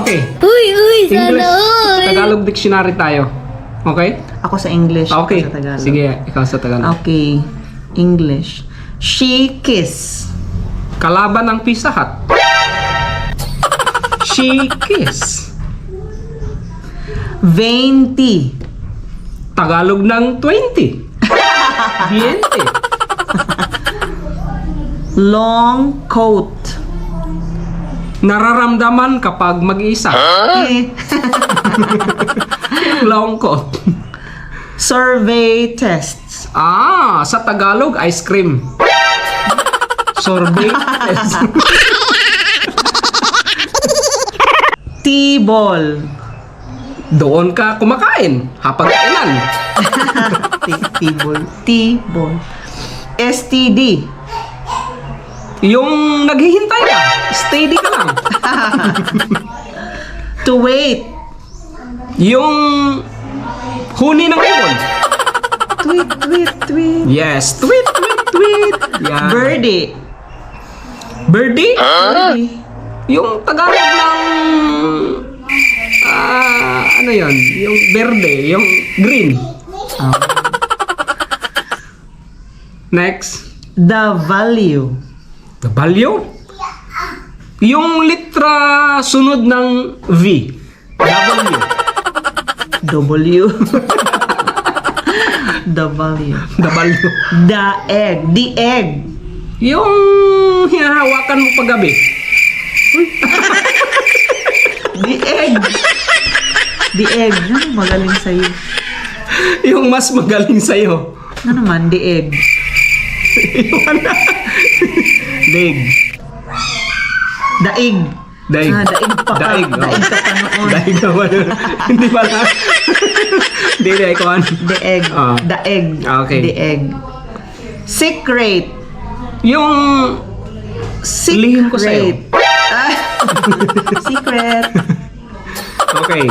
Okay. Uy, English, sana all. Tagalog dictionary tayo. Okay? Ako sa English. Okay. Ako sa Tagalog. Sige, ikaw sa Tagalog. Okay. English. She kiss. Kalaban ng Pizza Hut. She kiss. 20. Tagalog ng 20. 20. Long coat. Nararamdaman kapag mag-isa. Eh. Long coat. Survey tests. Sa Tagalog, ice cream. Sorbet. T-ball. Doon ka kumakain. Hapag-kainan. T-ball. T-ball. STD. Yung naghihintay ka. Steady ka lang. To wait. Yung huni ng ibon. Tweet, tweet, tweet. Yes. Tweet, tweet, tweet. Yan. Birdie. Birdie? Birdie. Yung Tagalog ng... ano yon? Yung verde, yung green. Next. The value. The value? Yung litra sunod ng V. W. W. The value. The value. The egg. The egg. Yung hinahawakan mo paggabi. The egg. The egg. Ano magaling sa'yo? Yung mas magaling sa'yo. Ano naman? The egg. Yung ano? Leg. Daig. Daig. Daig pa ka. Daig, oh. Daig ka pa noon. Dahil naman. Hindi pala. Hindi, ikaw ano? The egg. Ah. The egg. Okay. The egg. Secret. Yung... Lihim ko sa'yo. Secret. Okay.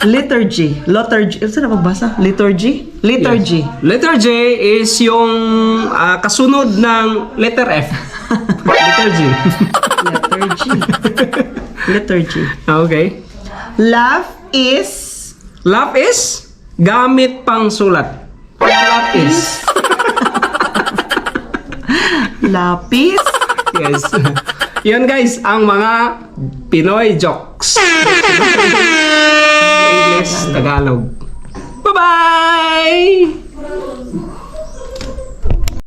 Liturgy. Liturgy. Saan na magbasa? Liturgy? Liturgy. Yes. Letter J is yung kasunod ng letter F. Liturgy. Liturgy. Liturgy. Okay. Laugh is... Love is gamit pang sulat. Love is. Lapis. Yes. Yun guys, ang mga Pinoy jokes. English, Tagalog. Bye-bye!